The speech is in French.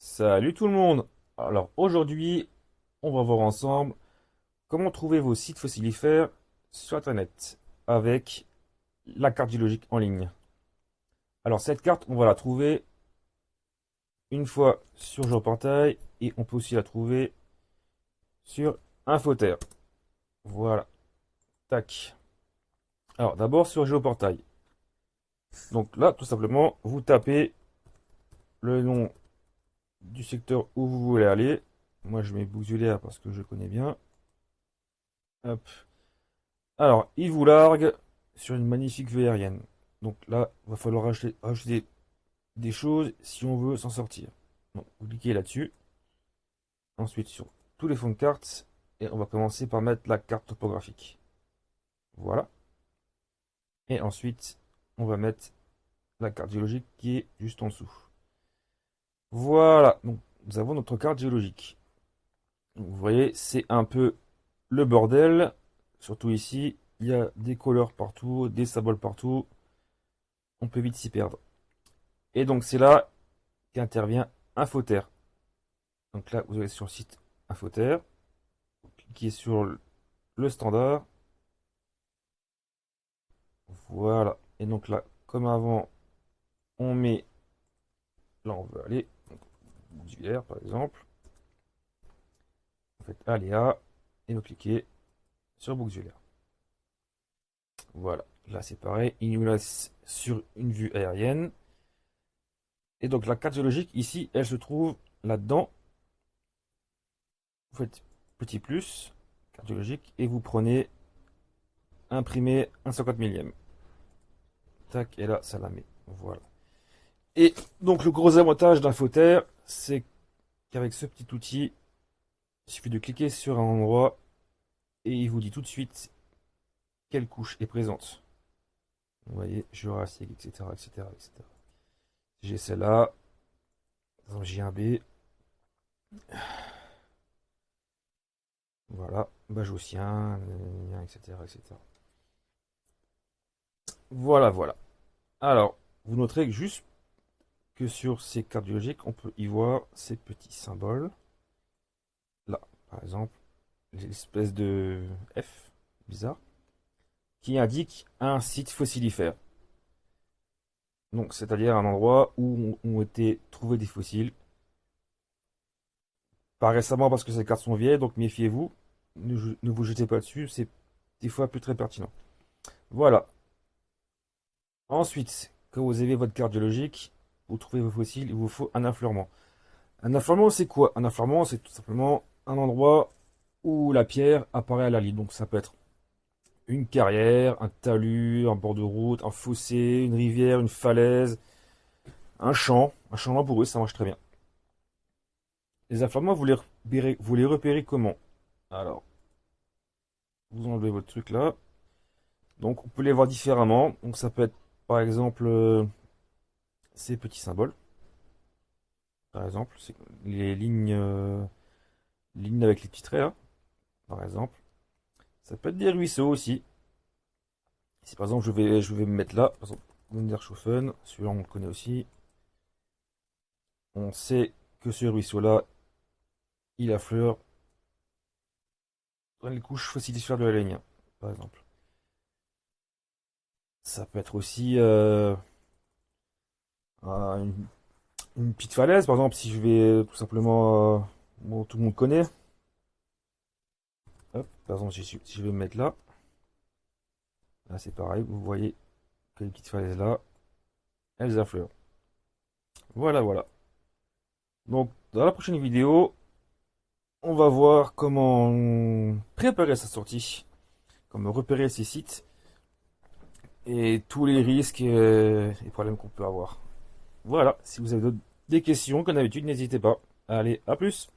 Salut tout le monde! Alors aujourd'hui, on va voir ensemble comment trouver vos sites fossilifères sur Internet avec la carte géologique en ligne. Alors cette carte, on va la trouver une fois sur Géoportail et on peut aussi la trouver sur Infoterre. Voilà, tac. Alors d'abord sur Géoportail. Donc là, tout simplement, vous tapez le nom du secteur où vous voulez aller. Moi, je mets Bouxwiller parce que je connais bien. Hop. Alors, il vous largue sur une magnifique vue aérienne. Donc là, il va falloir rajouter des choses si on veut s'en sortir. Donc, vous cliquez là-dessus. Ensuite, sur tous les fonds de carte. Et on va commencer par mettre la carte topographique. Voilà. Et ensuite, on va mettre la carte géologique qui est juste en dessous. Voilà. Donc, nous avons notre carte géologique. Donc, vous voyez, c'est un peu le bordel. Surtout ici, il y a des couleurs partout, des symboles partout. On peut vite s'y perdre. Et donc c'est là qu'intervient Infoterre. Donc là, vous allez sur le site Infoterre, vous cliquez sur le standard. Voilà. Et donc là, comme avant, on met, là on veut aller, Bouxwiller par exemple. Vous faites Aléa et vous cliquez sur Bouxwiller. Voilà. Là c'est pareil, il nous laisse sur une vue aérienne. Et donc la carte géologique ici, elle se trouve là-dedans. Vous faites petit plus, carte géologique, et vous prenez imprimer un 50 millième. Tac, et là, ça la met. Voilà. Et donc, le gros avantage d'Infoterre, c'est qu'avec ce petit outil, il suffit de cliquer sur un endroit et il vous dit tout de suite quelle couche est présente. Vous voyez, Jurassique, etc., etc., etc. J'ai celle-là, j'ai un B, voilà, Bajocien, etc., etc. Voilà, voilà. Alors, vous noterez que juste que sur ces cartes biologiques, on peut y voir ces petits symboles. Là, par exemple, l'espèce de F, bizarre, qui indique un site fossilifère. Donc, c'est-à-dire un endroit où ont été trouvés des fossiles. Pas récemment parce que ces cartes sont vieilles, donc méfiez-vous. Ne vous jetez pas dessus, c'est des fois plus très pertinent. Voilà. Ensuite, quand vous avez votre carte géologique, vous trouvez vos fossiles, il vous faut un affleurement. Un affleurement, c'est quoi? Un affleurement, c'est tout simplement un endroit où la pierre apparaît à la ligne. Donc, ça peut être une carrière, un talus, un bord de route, un fossé, une rivière, une falaise, un champ laboureux, ça marche très bien. Les affleurements, vous les repérez comment? Alors, vous enlevez votre truc là. Donc, on peut les voir différemment. Donc, ça peut être, par exemple, ces petits symboles. Par exemple, c'est les lignes avec les petits traits, là, par exemple. Ça peut être des ruisseaux aussi. Si par exemple, je vais me mettre là, par exemple, Wundershofen, celui-là, on le connaît aussi. On sait que ce ruisseau-là, il affleure dans les couches fossilifères de la ligne, par exemple. Ça peut être aussi une, une petite falaise, par exemple, si je vais tout simplement, bon, tout le monde connaît. Hop, par exemple, si je vais me mettre là, là c'est pareil, vous voyez que les petites falaises là, elles affleurent. Voilà, voilà. Donc, dans la prochaine vidéo, on va voir comment préparer sa sortie, comment repérer ces sites et tous les risques et problèmes qu'on peut avoir. Voilà, si vous avez des questions, comme d'habitude, n'hésitez pas. Allez, à plus!